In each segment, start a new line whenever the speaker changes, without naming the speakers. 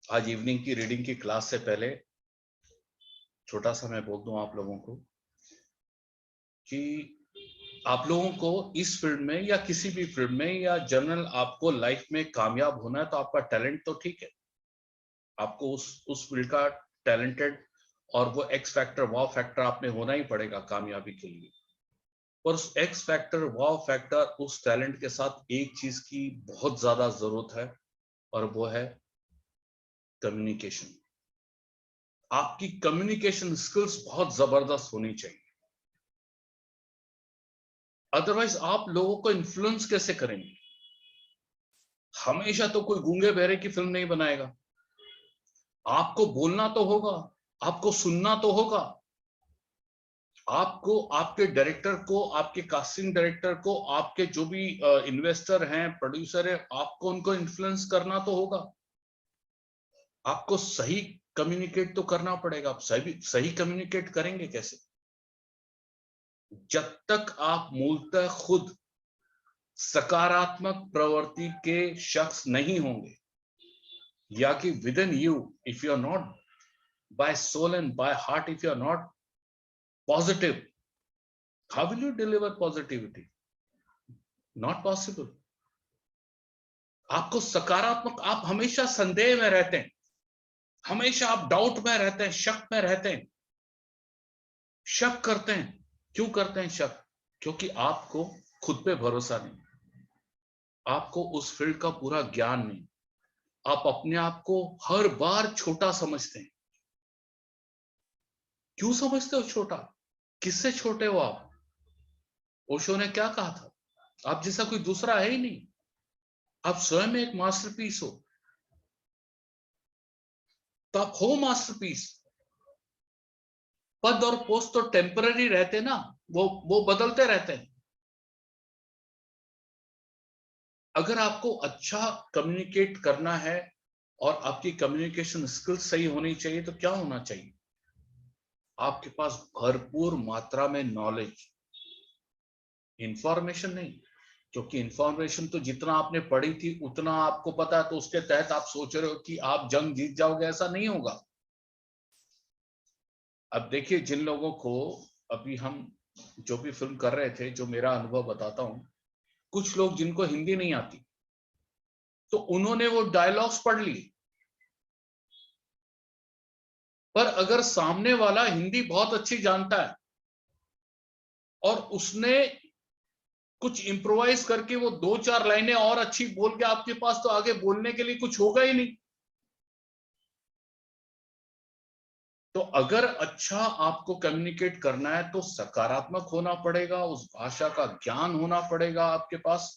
आज इवनिंग की रीडिंग की क्लास से पहले छोटा सा मैं बोल दूं आप लोगों को कि आप लोगों को इस फील्ड में या किसी भी फील्ड में या जनरल आपको लाइफ में कामयाब होना है तो आपका टैलेंट तो ठीक है, आपको उस फील्ड का टैलेंटेड और वो एक्स फैक्टर वाव फैक्टर आप में होना ही पड़ेगा कामयाबी के लिए। और उस एक्स फैक्टर वाव फैक्टर उस टैलेंट के साथ एक चीज की बहुत ज्यादा जरूरत है और वो है कम्युनिकेशन। आपकी कम्युनिकेशन स्किल्स बहुत जबरदस्त होनी चाहिए, अदरवाइज आप लोगों को इन्फ्लुएंस कैसे करेंगे। हमेशा तो कोई गूंगे बहरे की फिल्म नहीं बनाएगा, आपको बोलना तो होगा, आपको सुनना तो होगा, आपको आपके डायरेक्टर को, आपके कास्टिंग डायरेक्टर को, आपके जो भी इन्वेस्टर हैं, प्रोड्यूसर है, आपको उनको इन्फ्लुएंस करना तो होगा। आपको सही कम्युनिकेट तो करना पड़ेगा। आप सही कम्युनिकेट करेंगे कैसे जब तक आप मूलतः खुद सकारात्मक प्रवृत्ति के शख्स नहीं होंगे, या कि with in you if you are not by soul and by heart, if you are not positive, how will you deliver positivity? Not possible. आपको सकारात्मक, आप हमेशा संदेह में रहते हैं, हमेशा आप डाउट में रहते हैं, शक में रहते हैं, शक करते हैं। क्यों करते हैं शक? क्योंकि आपको खुद पे भरोसा नहीं, आपको उस फील्ड का पूरा ज्ञान नहीं, आप अपने आप को हर बार छोटा समझते हैं। क्यों समझते हो छोटा? किससे छोटे हो आप? ओशो ने क्या कहा था? आप जैसा कोई दूसरा है ही नहीं, आप स्वयं एक मास्टरपीस हो। तो आप हो मास्टरपीस। पद और पोस्ट तो टेम्पररी रहते ना, वो बदलते रहते हैं। अगर आपको अच्छा कम्युनिकेट करना है और आपकी कम्युनिकेशन स्किल्स सही होनी चाहिए तो क्या होना चाहिए? आपके पास भरपूर मात्रा में नॉलेज, इंफॉर्मेशन नहीं। क्योंकि इंफॉर्मेशन तो जितना आपने पढ़ी थी उतना आपको पता है, तो उसके तहत आप सोच रहे हो कि आप जंग जीत जाओगे, ऐसा नहीं होगा। अब देखिए, जिन लोगों को अभी हम जो भी फिल्म कर रहे थे, जो मेरा अनुभव बताता हूं, कुछ लोग जिनको हिंदी नहीं आती तो उन्होंने वो डायलॉग्स पढ़ लिए, पर अगर सामने वाला हिंदी बहुत अच्छी जानता है और उसने कुछ इंप्रोवाइज करके वो दो चार लाइनें और अच्छी बोल के आपके पास, तो आगे बोलने के लिए कुछ होगा ही नहीं। तो अगर अच्छा आपको कम्युनिकेट करना है तो सकारात्मक होना पड़ेगा, उस भाषा का ज्ञान होना पड़ेगा आपके पास।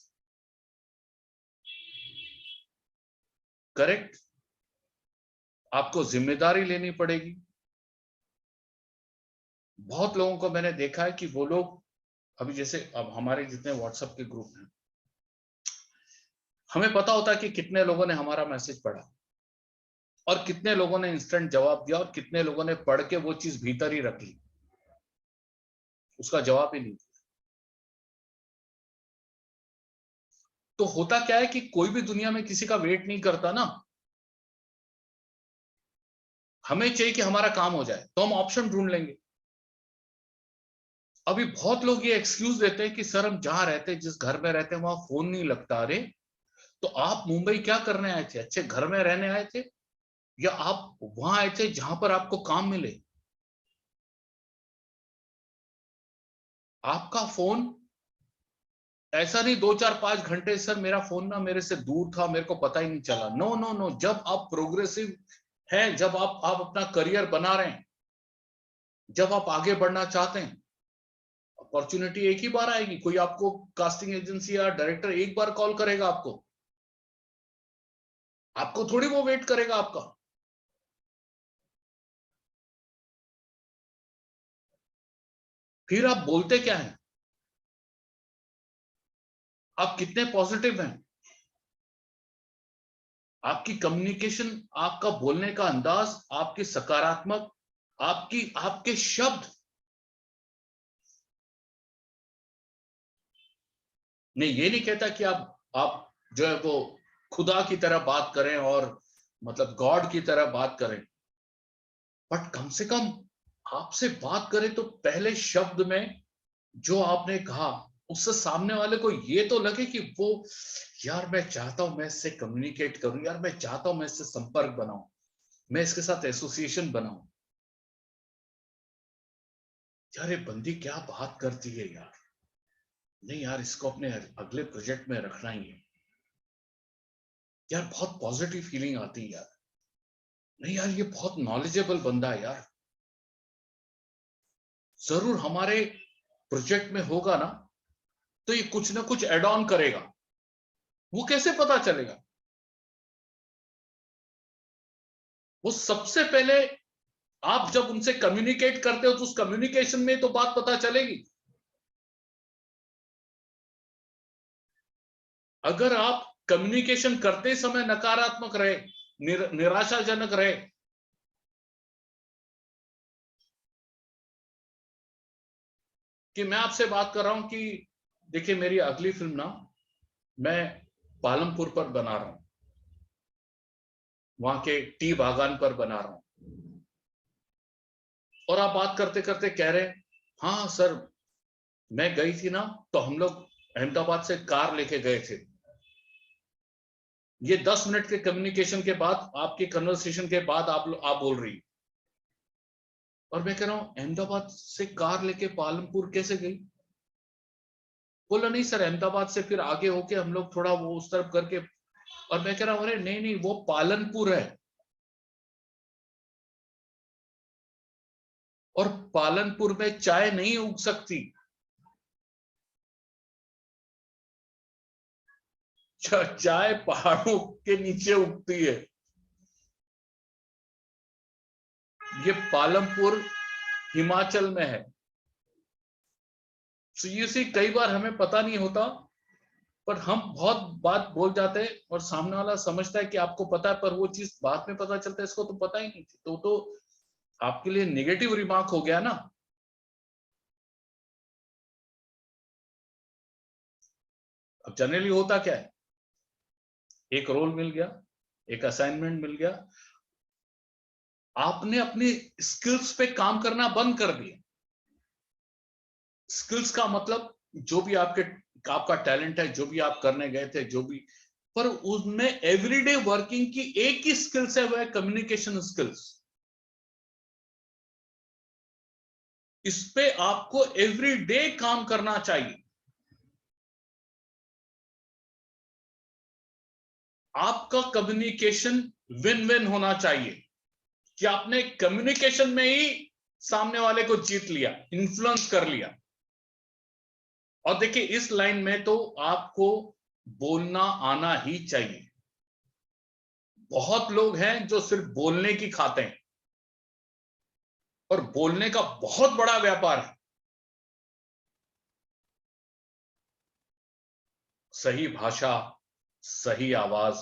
करेक्ट? आपको जिम्मेदारी लेनी पड़ेगी। बहुत लोगों को मैंने देखा है कि वो लोग, अभी जैसे अब हमारे जितने व्हाट्सएप के ग्रुप हैं, हमें पता होता है कि कितने लोगों ने हमारा मैसेज पढ़ा और कितने लोगों ने इंस्टेंट जवाब दिया और कितने लोगों ने पढ़ के वो चीज भीतर ही रख ली, उसका जवाब ही नहीं दिया। तो होता क्या है कि कोई भी दुनिया में किसी का वेट नहीं करता ना। हमें चाहिए कि हमारा काम हो जाए तो हम ऑप्शन ढूंढ लेंगे। अभी बहुत लोग ये एक्सक्यूज देते हैं कि सर हम जहां रहते हैं, जिस घर में रहते हैं वहां फोन नहीं लगता। अरे, तो आप मुंबई क्या करने आए थे? अच्छे घर में रहने आए थे या आप वहां आए थे जहां पर आपको काम मिले? आपका फोन ऐसा नहीं 2 4 5 घंटे, सर मेरा फोन ना मेरे से दूर था, मेरे को पता ही नहीं चला। नो नो नो, जब आप प्रोग्रेसिव हैं, जब आप अपना करियर बना रहे हैं, जब आप आगे बढ़ना चाहते हैं, अपॉर्चुनिटी एक ही बार आएगी। कोई आपको कास्टिंग एजेंसी या डायरेक्टर एक बार कॉल करेगा आपको, आपको थोड़ी वो वेट करेगा आपका। फिर आप बोलते क्या हैं? आप कितने पॉजिटिव हैं? आपकी कम्युनिकेशन, आपका बोलने का अंदाज, आपकी सकारात्मक, आपके शब्द। नहीं, ये नहीं कहता कि आप जो है वो खुदा की तरह बात करें और मतलब गॉड की तरह बात करें, बट कम से कम आपसे बात करें तो पहले शब्द में जो आपने कहा उससे सामने वाले को ये तो लगे कि वो, यार मैं चाहता हूं मैं इससे कम्युनिकेट करूं, यार मैं चाहता हूं मैं इससे संपर्क बनाऊं, मैं इसके साथ एसोसिएशन बनाऊं। यार ये बंदी क्या बात करती है यार, नहीं यार इसको अपने अगले प्रोजेक्ट में रखना ही है। यार बहुत पॉजिटिव फीलिंग आती है यार, नहीं यार ये बहुत नॉलेजेबल बंदा है यार, जरूर हमारे प्रोजेक्ट में होगा ना, तो ये कुछ ना कुछ एड ऑन करेगा। वो कैसे पता चलेगा? वो सबसे पहले आप जब उनसे कम्युनिकेट करते हो तो उस कम्युनिकेशन में तो बात पता चलेगी। अगर आप कम्युनिकेशन करते समय नकारात्मक रहे, निराशाजनक रहे, कि मैं आपसे बात कर रहा हूं कि देखिए मेरी अगली फिल्म ना मैं पालमपुर पर बना रहा हूं, वहां के टी बागान पर बना रहा हूं, और आप बात करते करते कह रहे हैं हाँ सर मैं गई थी ना, तो हम लोग अहमदाबाद से कार लेके गए थे। ये 10 मिनट के कम्युनिकेशन के बाद, आपके कन्वर्सेशन के बाद आप बोल रही, और मैं कह रहा हूं अहमदाबाद से कार लेके पालमपुर कैसे गई? बोला नहीं सर अहमदाबाद से फिर आगे होके हम लोग थोड़ा वो उस तरफ करके, और मैं कह रहा हूं अरे नहीं नहीं वो पालनपुर है, और पालनपुर में चाय नहीं उग सकती, चाय पहाड़ों के नीचे उगती है। ये पालमपुर हिमाचल में है। तो ये सी कई बार हमें पता नहीं होता, पर हम बहुत बात बोल जाते हैं और सामने वाला समझता है कि आपको पता है, पर वो चीज बाद में पता चलता है इसको तो पता ही नहीं थी, तो आपके लिए नेगेटिव रिमार्क हो गया ना। अब जनरली होता क्या है, एक रोल मिल गया, एक असाइनमेंट मिल गया, आपने अपने स्किल्स पे काम करना बंद कर दिया। स्किल्स का मतलब जो भी आपका टैलेंट है, जो भी आप करने गए थे, जो भी, पर उसमें एवरीडे वर्किंग की एक ही स्किल्स है, वह कम्युनिकेशन स्किल्स। इस पे आपको एवरीडे काम करना चाहिए। आपका कम्युनिकेशन विन विन होना चाहिए, कि आपने कम्युनिकेशन में ही सामने वाले को जीत लिया, इन्फ्लुएंस कर लिया। और देखिए इस लाइन में तो आपको बोलना आना ही चाहिए। बहुत लोग हैं जो सिर्फ बोलने की खाते हैं, और बोलने का बहुत बड़ा व्यापार है। सही भाषा, सही आवाज,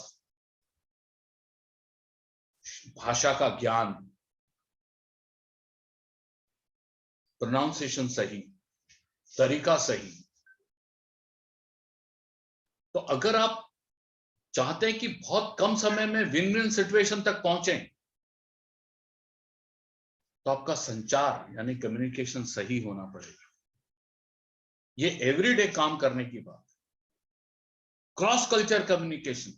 भाषा का ज्ञान, प्रोनाउंसिएशन सही, तरीका सही। तो अगर आप चाहते हैं कि बहुत कम समय में विन विन सिचुएशन तक पहुंचे, तो आपका संचार यानी कम्युनिकेशन सही होना पड़ेगा। ये एवरीडे काम करने की बात। क्रॉस कल्चर कम्युनिकेशन,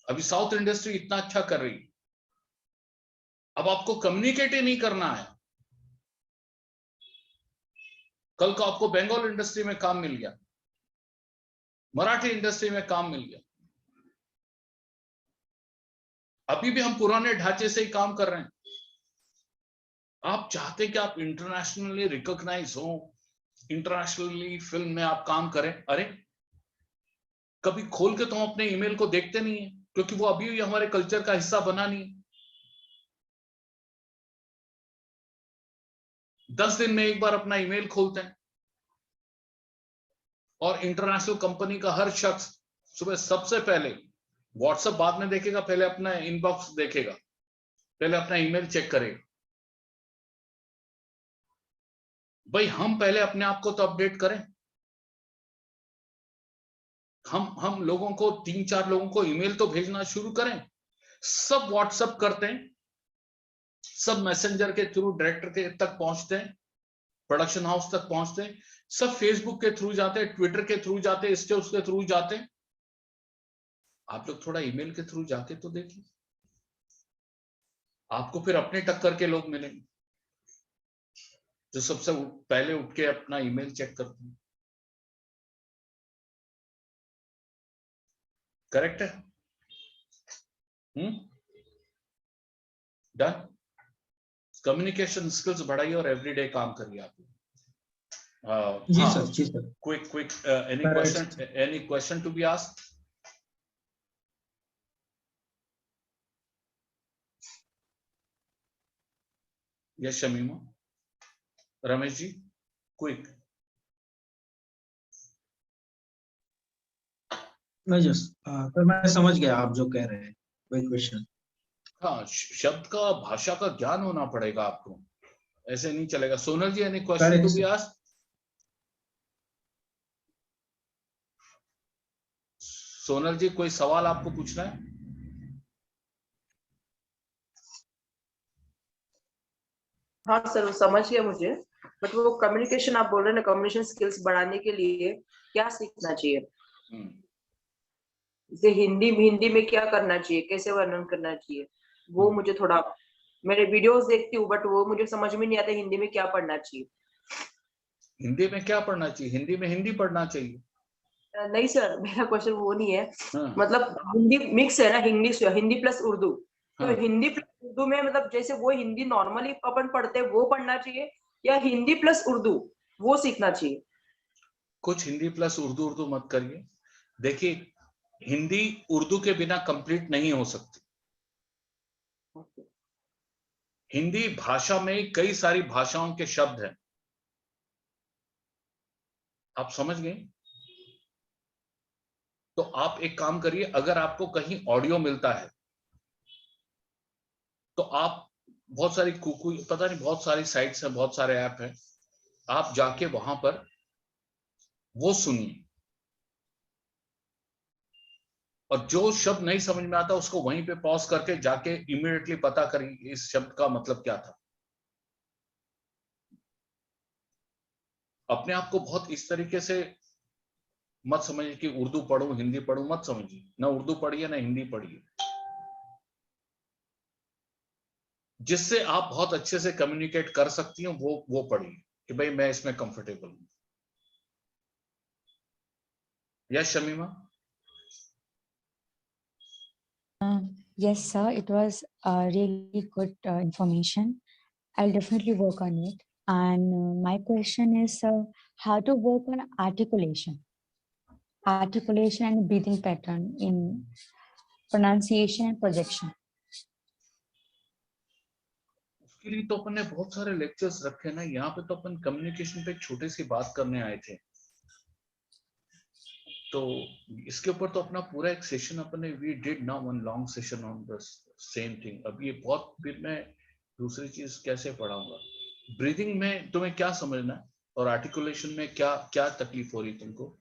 अभी साउथ इंडस्ट्री इतना अच्छा कर रही है, अब आपको कम्युनिकेट ही नहीं करना है, कल को आपको बंगाल इंडस्ट्री में काम मिल गया, मराठी इंडस्ट्री में काम मिल गया। अभी भी हम पुराने ढांचे से ही काम कर रहे हैं। आप चाहते हैं कि आप इंटरनेशनली रिकॉग्नाइज हो, इंटरनेशनली फिल्म में आप काम करें, अरे कभी खोल के तो हम अपने ईमेल को देखते नहीं है, क्योंकि वो अभी भी हमारे कल्चर का हिस्सा बना नहीं है। 10 दिन में एक बार अपना ईमेल खोलते हैं, और इंटरनेशनल कंपनी का हर शख्स सुबह सबसे पहले व्हाट्सएप बाद में देखेगा, पहले अपना इनबॉक्स देखेगा, पहले अपना ईमेल चेक करेगा। भाई हम पहले अपने आप को तो अपडेट करें। हम लोगों को 3-4 लोगों को ईमेल तो भेजना शुरू करें। सब व्हाट्सएप करते हैं, सब मैसेंजर के थ्रू डायरेक्टर के तक पहुंचते हैं, प्रोडक्शन हाउस तक पहुंचते हैं, सब फेसबुक के थ्रू जाते हैं, ट्विटर के थ्रू जाते हैं, स्टेटस के थ्रू जाते हैं। आप लोग थोड़ा ईमेल के थ्रू जाके तो देखिए, आपको फिर अपने टक्कर के लोग मिलेंगे जो सबसे पहले उठ के अपना ईमेल चेक करते हैं। करेक्ट है? डन। कम्युनिकेशन स्किल्स बढ़ाइए और एवरीडे काम करिए आप।
जी
हाँ,
सर, जी sir.
quick any question to be asked? Yes, Shamima, Ramesh ji, quick.
नहीं जस तो मैं समझ गया आप जो कह रहे हैं। कोई क्वेश्चन?
हाँ, शब्द का, भाषा का ज्ञान होना पड़ेगा आपको, ऐसे नहीं चलेगा। Sonal ji, any question to be asked? Sonal ji, कोई सवाल आपको पूछना है?
हाँ सर, वो समझ गया मुझे, बट वो कम्युनिकेशन आप बोल रहे हैं ना, कम्युनिकेशन स्किल्स बढ़ाने के लिए क्या सीखना चाहिए? जैसे हिंदी में क्या करना चाहिए, कैसे वर्णन करना चाहिए, वो मुझे थोड़ा, मेरे वीडियोस देखती हूँ बट वो मुझे समझ में नहीं आता हिंदी में क्या पढ़ना चाहिए।
हिंदी में क्या पढ़ना चाहिए? हिंदी में हिंदी पढ़ना चाहिए।
नहीं सर, मेरा क्वेश्चन वो नहीं है।
हाँ।
मतलब हिंदी मिक्स है ना, हिंदी प्लस उर्दू।
हाँ।
तो हिंदी प्लस उर्दू में मतलब जैसे वो हिंदी नॉर्मली अपन पढ़ते हैं वो पढ़ना चाहिए, या हिंदी प्लस उर्दू वो सीखना चाहिए?
कुछ हिंदी प्लस उर्दू मत करिए। देखिए, हिंदी उर्दू के बिना कंप्लीट नहीं हो सकती। हिंदी भाषा में कई सारी भाषाओं के शब्द हैं, आप समझ गए? तो आप एक काम करिए, अगर आपको कहीं ऑडियो मिलता है तो आप, बहुत सारी पता नहीं, बहुत सारी साइट्स हैं, बहुत सारे ऐप हैं, आप जाके वहां पर वो सुनिए, और जो शब्द नहीं समझ में आता उसको वहीं पे पॉज करके जाके इमीडिएटली पता करिए इस शब्द का मतलब क्या था। अपने आप को बहुत इस तरीके से मत समझिए कि उर्दू पढ़ूं हिंदी पढ़ूं, मत समझिए। ना उर्दू पढ़िए ना हिंदी पढ़िए। जिससे आप बहुत अच्छे से कम्युनिकेट कर सकती हो वो पढ़िए कि भाई मैं इसमें कंफर्टेबल हूं। Yes Shamima?
Yes, sir. It was really good information. I'll definitely work on it. And my question is how to work on articulation and breathing pattern in pronunciation and projection.
उसके लिए तो अपन ने बहुत सारे लेक्चर्स रखे ना। यहाँ पे तो अपन कम्युनिकेशन पे एक छोटी सी बात करने आए थे, तो इसके ऊपर तो अपना पूरा एक सेशन अपन ने, we did now one long session on the same thing. अब ये बहुत, फिर मैं दूसरी चीज कैसे पढ़ाऊंगा? ब्रीदिंग में तुम्हें क्या समझना है और आर्टिकुलेशन में क्या क्या तकलीफ हो रही तुमको?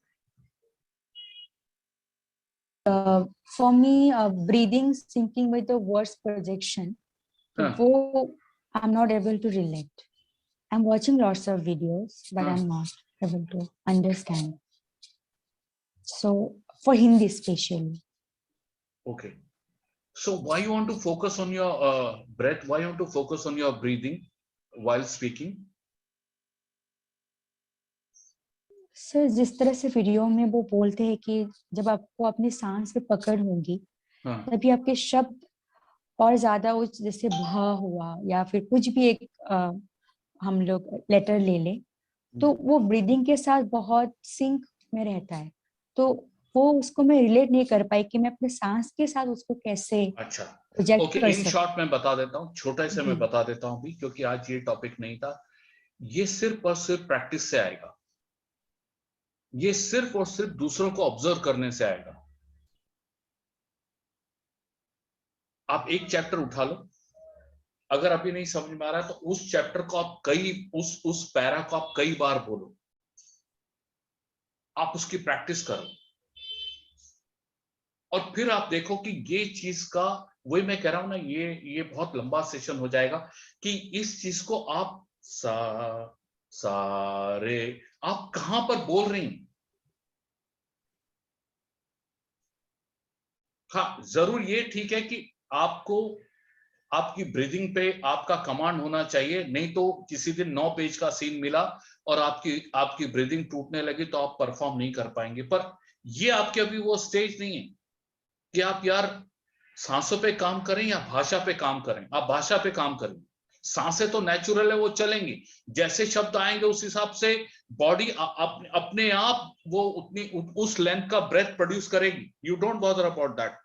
For me, breathing syncing with the words projection, I'm not able to relate. I'm watching lots of videos, but I'm not able to understand. So for Hindi especially.
Okay. So why you want to focus on your breath? Why you want to focus on your breathing while speaking?
Sir, जिस तरह से video में वो बोलते हैं कि जब आपको अपनी सांस पे पकड़ होगी तभी आपके शब्द और ज्यादा, जैसे भ हुआ या फिर कुछ भी एक हम लोग लेटर ले ले तो वो ब्रीदिंग के साथ बहुत सिंक में रहता है। तो वो उसको मैं रिलेट नहीं कर पाई कि मैं अपने सांस के साथ उसको कैसे प्रोजेक्ट कर सकूं।
इन शॉर्ट मैं बता देता हूँ, छोटे से मैं बता देता हूँ भी, क्योंकि आज ये टॉपिक नहीं था। ये सिर्फ और सिर्फ प्रैक्टिस से आएगा। ये सिर्फ और सिर्फ दूसरों को ऑब्जर्व करने से आएगा। आप एक चैप्टर उठा लो, अगर अभी नहीं समझ में आ रहा है तो उस चैप्टर को आप उस पैरा को आप कई बार बोलो, आप उसकी प्रैक्टिस करो। और फिर आप देखो कि ये चीज का, वही मैं कह रहा हूं ना, ये बहुत लंबा सेशन हो जाएगा कि इस चीज को आप सारे आप कहां पर बोल रही हैं। हाँ, जरूर ये ठीक है कि आपको आपकी ब्रीदिंग पे आपका कमांड होना चाहिए, नहीं तो किसी दिन 9 पेज का सीन मिला और आपकी ब्रीदिंग टूटने लगी तो आप परफॉर्म नहीं कर पाएंगे। पर ये आपके अभी वो स्टेज नहीं है कि आप यार सांसों पे काम करें या भाषा पे काम करें। आप भाषा पे काम करें, सांसें तो नेचुरल है, वो चलेंगी, जैसे शब्द आएंगे उस हिसाब से बॉडी अपने आप वो उतनी उस लेंथ का ब्रेथ प्रोड्यूस करेगी। You don't bother about that.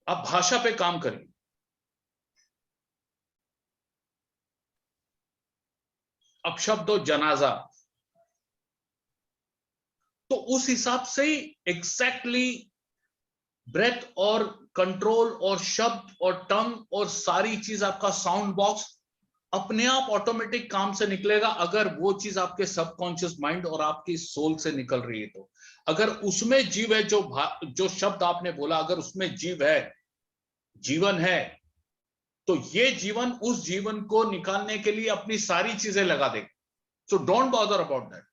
आप भाषा पे काम करें। अब शब्द हो जनाजा, तो उस हिसाब से ही एग्जैक्टली ब्रेथ और कंट्रोल और शब्द और टंग और सारी चीज, आपका साउंड बॉक्स अपने आप ऑटोमेटिक काम से निकलेगा, अगर वो चीज आपके सबकॉन्शियस माइंड और आपकी सोल से निकल रही है। तो अगर उसमें जीव है, जो शब्द आपने बोला, अगर उसमें जीव है, जीवन है, तो ये जीवन उस जीवन को निकालने के लिए अपनी सारी चीजें लगा देगा। So don't bother about that.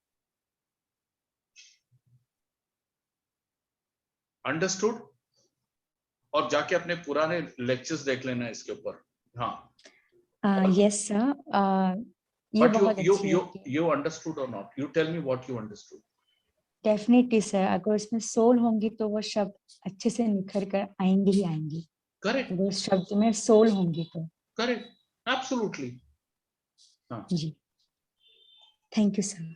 Understood? और जाके अपने पुराने लेक्चर्स देख लेना इसके ऊपर। हाँ,
यस सर, ये बहुत अच्छी है।
you understood or not? You tell me what you understood.
Definitely sir, अगर उसमें सोल होंगी तो वो शब्द अच्छे से निखर कर आएंगे ही आएंगे।
करेक्ट।
अगर उस शब्द में सोल होंगी तो
करेक्ट, एब्सोल्युटली। हाँ
जी, थैंक यू सर।